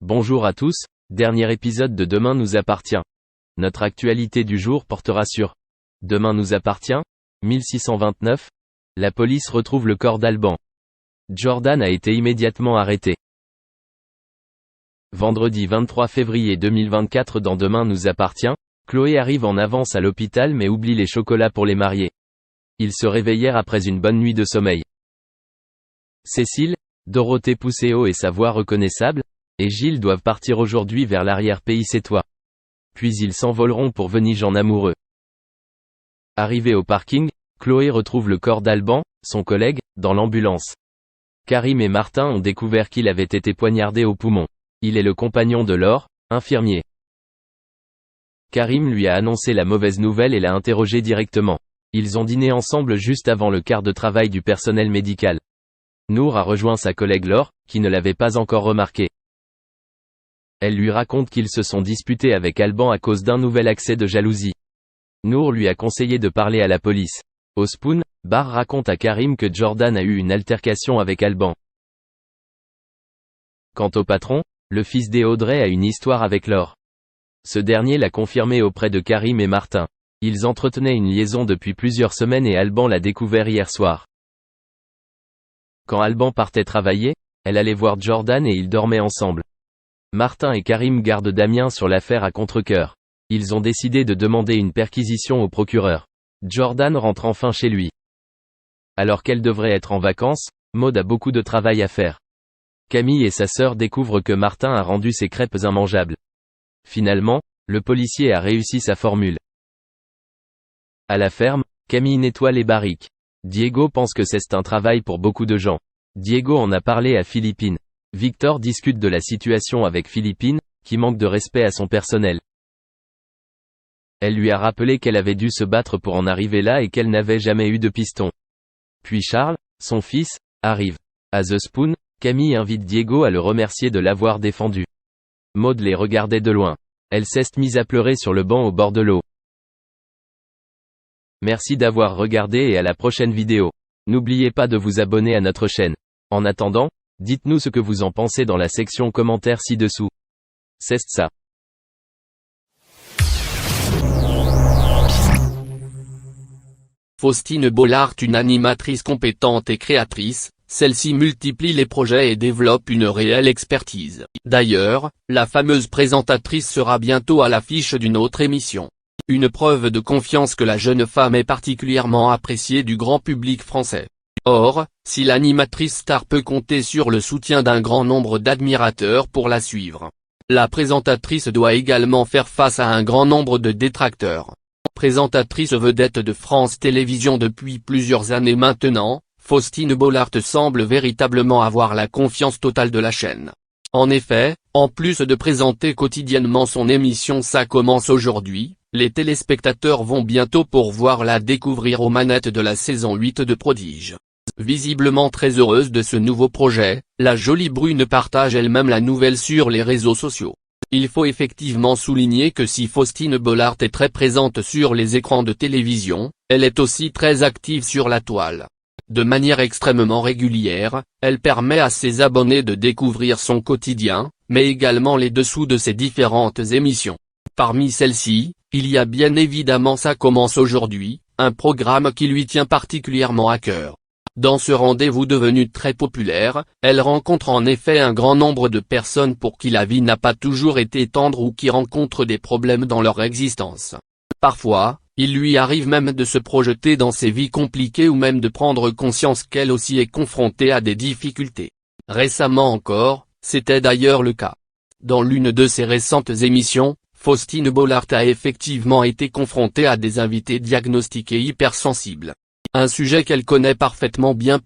Bonjour à tous, dernier épisode de Demain nous appartient. Notre actualité du jour portera sur Demain nous appartient, 1629. La police retrouve le corps d'Alban. Jordan a été immédiatement arrêté. Vendredi 23 février 2024 dans Demain nous appartient, Chloé arrive en avance à l'hôpital mais oublie les chocolats pour les mariés. Ils se réveillèrent après une bonne nuit de sommeil. Cécile, Dorothée Pousséo et sa voix reconnaissable, et Gilles doivent partir aujourd'hui vers l'arrière-pays sétois. Puis ils s'envoleront pour Venise en amoureux. Arrivé au parking, Chloé retrouve le corps d'Alban, son collègue, dans l'ambulance. Karim et Martin ont découvert qu'il avait été poignardé au poumon. Il est le compagnon de Laure, infirmier. Karim lui a annoncé la mauvaise nouvelle et l'a interrogé directement. Ils ont dîné ensemble juste avant le quart de travail du personnel médical. Nour a rejoint sa collègue Laure, qui ne l'avait pas encore remarqué. Elle lui raconte qu'ils se sont disputés avec Alban à cause d'un nouvel accès de jalousie. Nour lui a conseillé de parler à la police. Au Spoon, Bar raconte à Karim que Jordan a eu une altercation avec Alban. Quant au patron, le fils d'Audrey a une histoire avec Laure. Ce dernier l'a confirmé auprès de Karim et Martin. Ils entretenaient une liaison depuis plusieurs semaines et Alban l'a découvert hier soir. Quand Alban partait travailler, elle allait voir Jordan et ils dormaient ensemble. Martin et Karim gardent Damien sur l'affaire à contre-cœur. Ils ont décidé de demander une perquisition au procureur. Jordan rentre enfin chez lui. Alors qu'elle devrait être en vacances, Maud a beaucoup de travail à faire. Camille et sa sœur découvrent que Martin a rendu ses crêpes immangeables. Finalement, le policier a réussi sa formule. À la ferme, Camille nettoie les barriques. Diego pense que c'est un travail pour beaucoup de gens. Diego en a parlé à Philippine. Victor discute de la situation avec Philippine, qui manque de respect à son personnel. Elle lui a rappelé qu'elle avait dû se battre pour en arriver là et qu'elle n'avait jamais eu de piston. Puis Charles, son fils, arrive. À The Spoon, Camille invite Diego à le remercier de l'avoir défendu. Maud les regardait de loin. Elle s'est mise à pleurer sur le banc au bord de l'eau. Merci d'avoir regardé et à la prochaine vidéo. N'oubliez pas de vous abonner à notre chaîne. En attendant, dites-nous ce que vous en pensez dans la section commentaires ci-dessous. C'est ça. Faustine Bollaert, une animatrice compétente et créatrice, celle-ci multiplie les projets et développe une réelle expertise. D'ailleurs, la fameuse présentatrice sera bientôt à l'affiche d'une autre émission. Une preuve de confiance que la jeune femme est particulièrement appréciée du grand public français. Or, si l'animatrice star peut compter sur le soutien d'un grand nombre d'admirateurs pour la suivre, la présentatrice doit également faire face à un grand nombre de détracteurs. Présentatrice vedette de France Télévisions depuis plusieurs années maintenant, Faustine Bollaert semble véritablement avoir la confiance totale de la chaîne. En effet, en plus de présenter quotidiennement son émission Ça commence aujourd'hui, les téléspectateurs vont bientôt pouvoir la découvrir aux manettes de la saison 8 de Prodige. Visiblement très heureuse de ce nouveau projet, la jolie brune partage elle-même la nouvelle sur les réseaux sociaux. Il faut effectivement souligner que si Faustine Bollaert est très présente sur les écrans de télévision, elle est aussi très active sur la toile. De manière extrêmement régulière, elle permet à ses abonnés de découvrir son quotidien, mais également les dessous de ses différentes émissions. Parmi celles-ci, il y a bien évidemment Ça commence aujourd'hui, un programme qui lui tient particulièrement à cœur. Dans ce rendez-vous devenu très populaire, elle rencontre en effet un grand nombre de personnes pour qui la vie n'a pas toujours été tendre ou qui rencontrent des problèmes dans leur existence. Parfois, il lui arrive même de se projeter dans ses vies compliquées ou même de prendre conscience qu'elle aussi est confrontée à des difficultés. Récemment encore, c'était d'ailleurs le cas. Dans l'une de ses récentes émissions, Faustine Bollaert a effectivement été confrontée à des invités diagnostiqués hypersensibles. Un sujet qu'elle connaît parfaitement bien